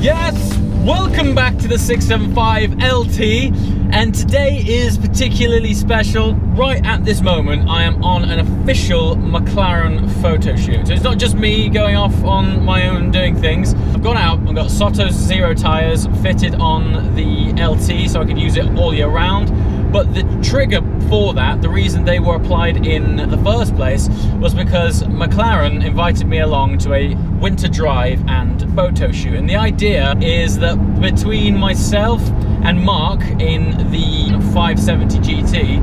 Yes, welcome back to the 675 LT, and today is particularly special. Right at this moment, I am on an official McLaren photo shoot. So it's not just me going off on my own doing things. I've gone out, I've got Soto's Zero tyres fitted on the LT so I can use it all year round. But the trigger for that, the reason they were applied in the first place, was because McLaren invited me along to a winter drive and photo shoot. And the idea is that between myself and Mark in the 570GT,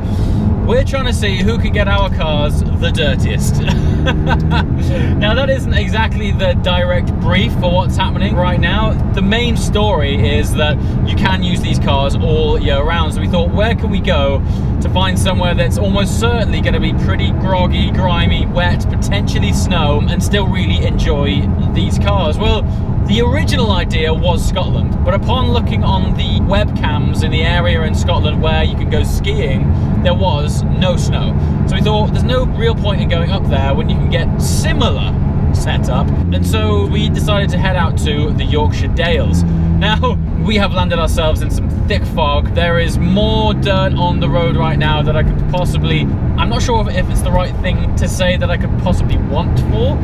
we're trying to see who can get our cars the dirtiest. Now that isn't exactly the direct brief for what's happening right now. The main story is that you can use these cars all year round. So we thought, where can we go to find somewhere that's almost certainly going to be pretty groggy, grimy, wet, potentially snow, and still really enjoy these cars? Well, the original idea was Scotland, but upon looking on the webcams in the area in Scotland where you can go skiing, there was no snow. So we thought there's no real point in going up there when you can get similar setup, and so we decided to head out to the Yorkshire Dales. Now, we have landed ourselves in some thick fog. There is more dirt on the road right now that I could possibly, I'm not sure if it's the right thing to say that I could possibly want for,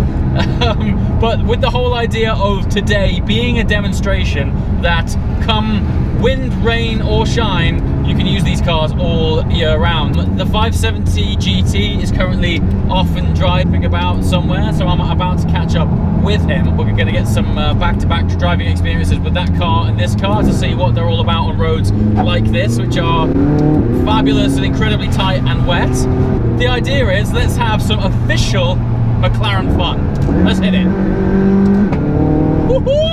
but with the whole idea of today being a demonstration that come wind, rain or shine, you can use these cars all year round. The 570GT is currently off and driving about somewhere, so I'm about to catch up with him. We're going to get some back-to-back driving experiences with that car and this car to see what they're all about on roads like this, which are fabulous and incredibly tight and wet. The idea is, let's have some official McLaren fun. Let's hit it. Woohoo!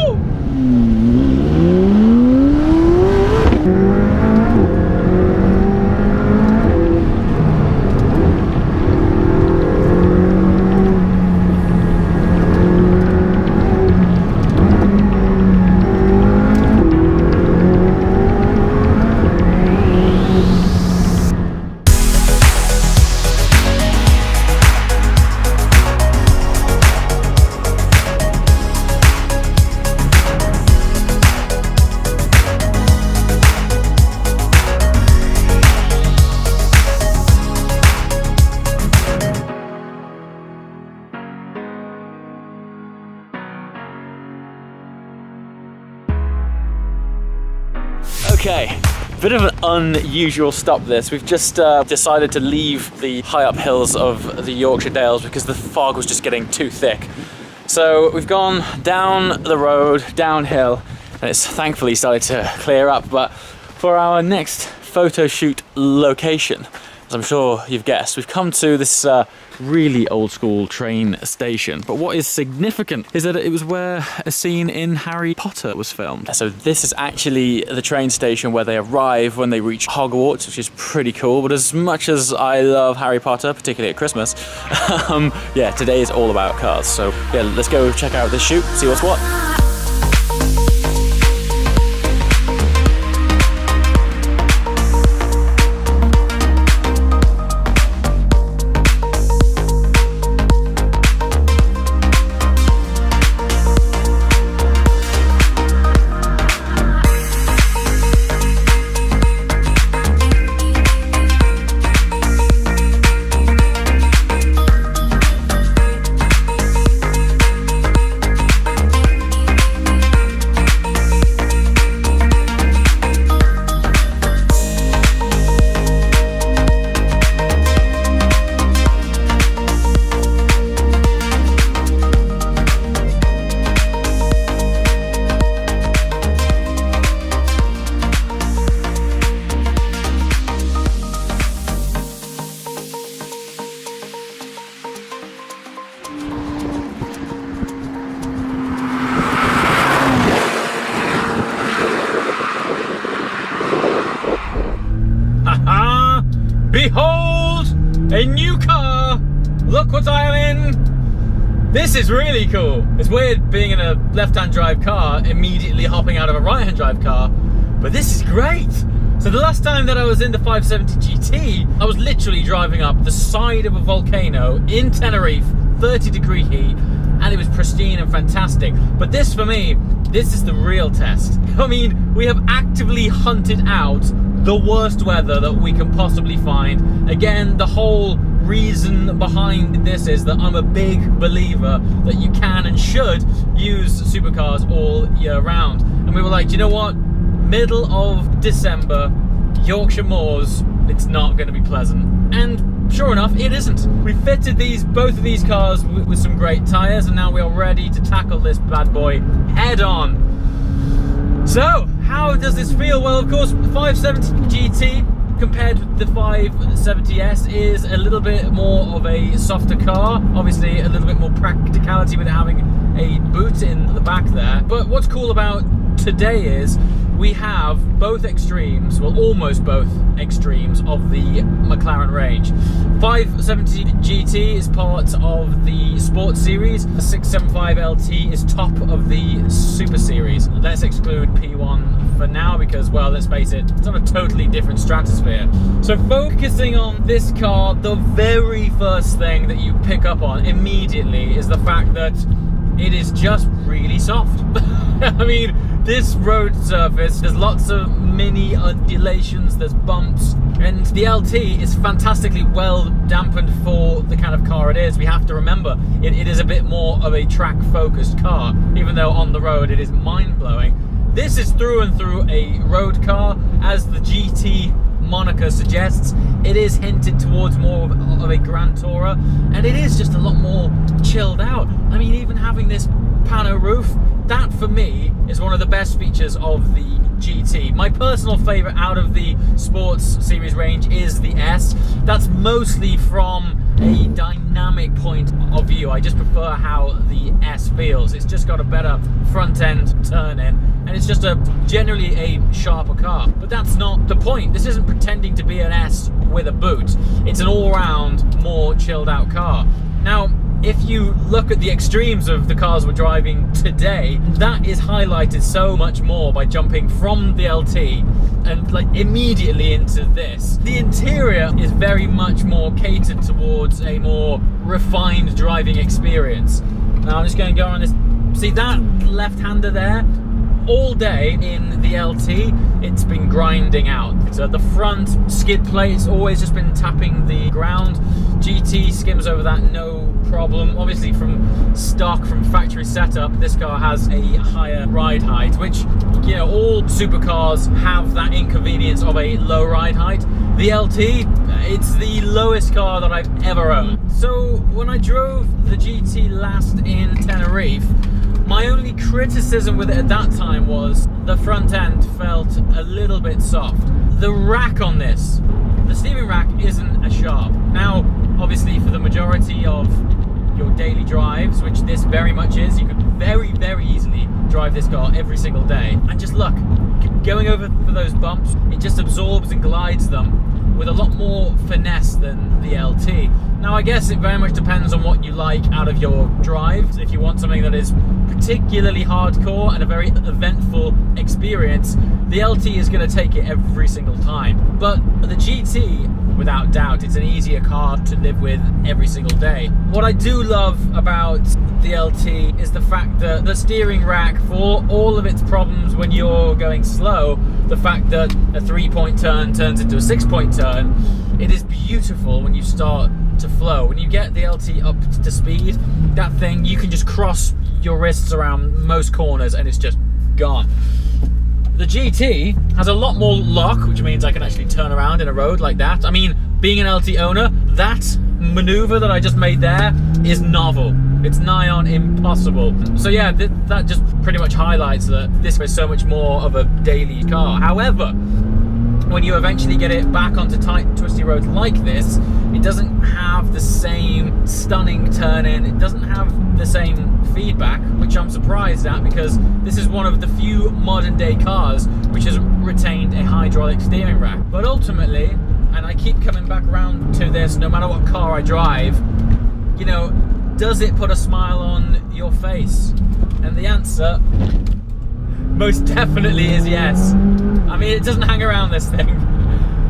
Okay, bit of an unusual stop this. We've just decided to leave the high up hills of the Yorkshire Dales because the fog was just getting too thick. So we've gone down the road, downhill, and it's thankfully started to clear up. But for our next photo shoot location, as I'm sure you've guessed, we've come to this really old school train station. But what is significant is that it was where a scene in Harry Potter was filmed. So this is actually the train station where they arrive when they reach Hogwarts, which is pretty cool. But as much as I love Harry Potter, particularly at Christmas, yeah, today is all about cars. So yeah, let's go check out this shoot, see what's what. a new car. Look what I am in. This is really cool. It's weird being in a left-hand drive car, immediately hopping out of a right-hand drive car, but this is great. So the last time that I was in the 570GT, I was literally driving up the side of a volcano in Tenerife, 30-degree heat, and it was pristine and fantastic. But this, for me, this is the real test. I mean, we have actively hunted out the worst weather that we can possibly find. Again, the whole reason behind this is that I'm a big believer that you can and should use supercars all year round. And we were like, you know what? Middle of December, Yorkshire moors, it's not going to be pleasant. And sure enough, it isn't. We fitted both of these cars with some great tyres, and now we are ready to tackle this bad boy head on. So, how does this feel? Well, of course, the 570GT compared with the 570S is a little bit more of a softer car. Obviously, a little bit more practicality with having a boot in the back there. But what's cool about today is we have both extremes, well, almost both extremes of the McLaren range. 570GT is part of the Sports Series. 675LT is top of the Super Series. Let's exclude P1 for now because, well, let's face it, it's on a totally different stratosphere. So focusing on this car, the very first thing that you pick up on immediately is the fact that it is just really soft. I mean, this road surface, there's lots of mini undulations, there's bumps, and the LT is fantastically well dampened for the kind of car it is. We have to remember, it is a bit more of a track-focused car, even though on the road it is mind-blowing. This is through and through a road car, as the GT moniker suggests. It is hinted towards more of a Grand Tourer, and it is just a lot more chilled out. I mean, even having this pano roof, that for me is one of the best features of the GT. My personal favourite out of the Sports Series range is the S. That's mostly from a dynamic point of view. I just prefer how the S feels. It's just got a better front end turn in, and it's just generally a sharper car. But that's not the point. This isn't pretending to be an S with a boot. It's an all-round, more chilled out car. Now, if you look at the extremes of the cars we're driving today, that is highlighted so much more by jumping from the LT and like immediately into this. The interior is very much more catered towards a more refined driving experience. Now I'm just going to go on this. See that left-hander there? All day in the LT, it's been grinding out. So the front skid plate's always just been tapping the ground. GT skims over that, no problem. Obviously from stock, from factory setup, this car has a higher ride height, which, you know, all supercars have that inconvenience of a low ride height. The LT, it's the lowest car that I've ever owned. So when I drove the GT last in Tenerife, my only criticism with it at that time was the front end felt a little bit soft. The rack on this, the steering rack isn't as sharp. Now, obviously for the majority of your daily drives, which this very much is, you could very, very easily drive this car every single day. And just look, going over for those bumps, it just absorbs and glides them with a lot more finesse than the LT. Now, I guess it very much depends on what you like out of your drives. If you want something that is particularly hardcore and a very eventful experience, the LT is going to take it every single time. But the GT, without doubt, it's an easier car to live with every single day. What I do love about the LT is the fact that the steering rack, for all of its problems when you're going slow, the fact that a 3-point turn turns into a 6-point turn, it is beautiful when you start to flow. When you get the LT up to speed, that thing, you can just cross your wrists around most corners and it's just gone. The GT has a lot more lock, which means I can actually turn around in a road like that. I mean, being an LT owner, that maneuver that I just made there is novel. It's nigh on impossible. So yeah, that just pretty much highlights that this is so much more of a daily car. However, when you eventually get it back onto tight, twisty roads like this, it doesn't have the same stunning turn-in, it doesn't have the same feedback, which I'm surprised at, because this is one of the few modern-day cars which has retained a hydraulic steering rack. But ultimately, and I keep coming back around to this no matter what car I drive, you know, does it put a smile on your face? And the answer most definitely is yes. I mean, it doesn't hang around, this thing.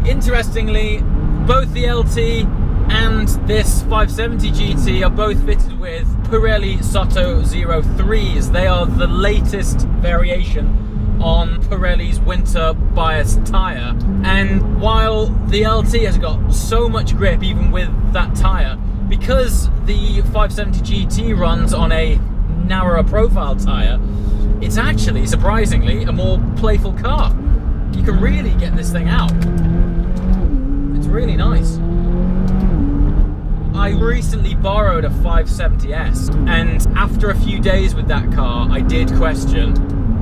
Interestingly, both the LT and this 570 GT are both fitted with Pirelli Soto 03s. They are the latest variation on Pirelli's winter bias tyre. And while the LT has got so much grip even with that tyre, because the 570 GT runs on a narrower profile tyre, it's actually, surprisingly, a more playful car. You can really get this thing out. It's really nice. I recently borrowed a 570S, and after a few days with that car, I did question,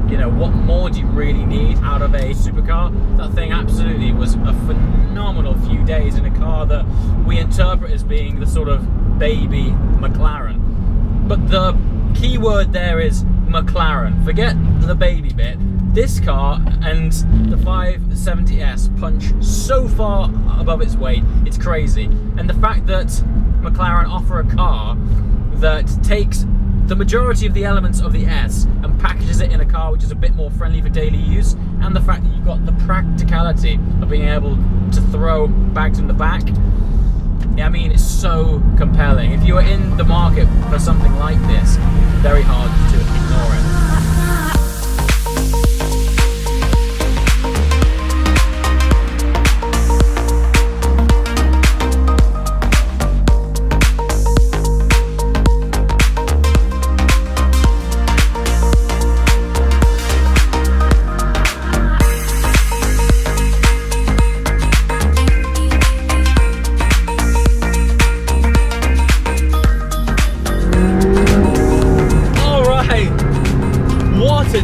you know, what more do you really need out of a supercar? That thing absolutely was a phenomenal few days in a car that we interpret as being the sort of baby McLaren. But the key word there is McLaren. Forget the baby bit. This car and the 570S punch so far above its weight, it's crazy. And the fact that McLaren offer a car that takes the majority of the elements of the S and packages it in a car which is a bit more friendly for daily use, and the fact that you've got the practicality of being able to throw bags in the back, I mean, it's so compelling. If you are in the market for something like this, very hard to ignore it.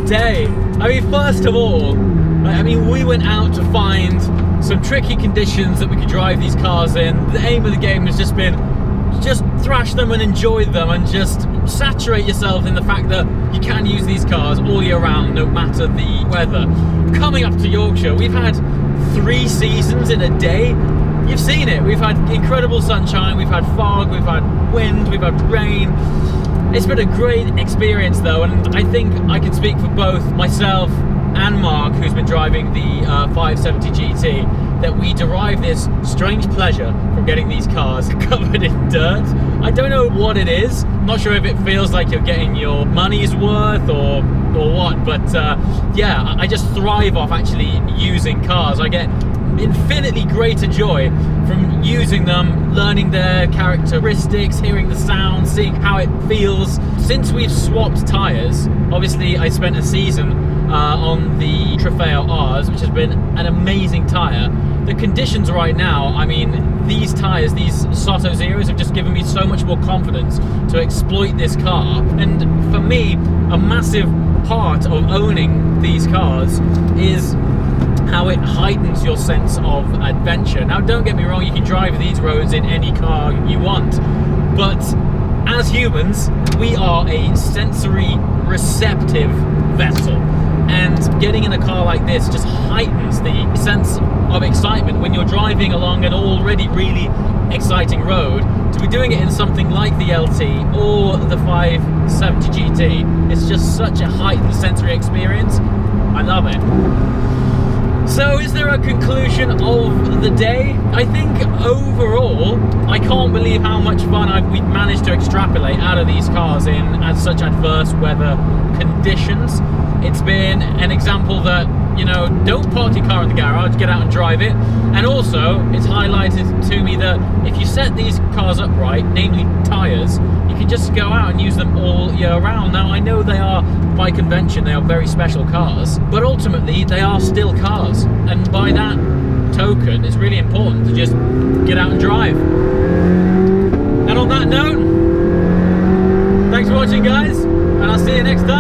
Day. I mean, first of all, we went out to find some tricky conditions that we could drive these cars in. The aim of the game has just been just thrash them and enjoy them, and just saturate yourself in the fact that you can use these cars all year round, no matter the weather. Coming up to Yorkshire, we've had 3 seasons in a day. You've seen it. We've had incredible sunshine, we've had fog, we've had wind, we've had rain. It's been a great experience though, and I think I can speak for both myself and Mark, who's been driving the 570 GT, that we derive this strange pleasure from getting these cars covered in dirt. I don't know what it is. I'm not sure if it feels like you're getting your money's worth or what, but yeah, I just thrive off actually using cars. I get infinitely greater joy from using them, learning their characteristics, hearing the sound, seeing how it feels. Since we've swapped tyres, obviously I spent a season on the Trofeo R's, which has been an amazing tyre. The conditions right now, I mean, these tyres, these Soto Zeros, have just given me so much more confidence to exploit this car. And for me, a massive part of owning these cars is how it heightens your sense of adventure. Now, don't get me wrong, you can drive these roads in any car you want, but as humans, we are a sensory receptive vessel, and getting in a car like this just heightens the sense of excitement when you're driving along an already really exciting road. To be doing it in something like the LT or the 570 GT, it's just such a heightened sensory experience. I love it. So is there a conclusion of the day? I think overall, I can't believe how much fun we've managed to extrapolate out of these cars in such adverse weather conditions. It's been an example that, you know, don't park your car in the garage, get out and drive it. And also, it's highlighted to me that if you set these cars up right, namely tyres, you can just go out and use them all year round. Now, I know they are, by convention, they are very special cars, but ultimately, they are still cars. And by that token, it's really important to just get out and drive. And on that note, thanks for watching, guys, and I'll see you next time.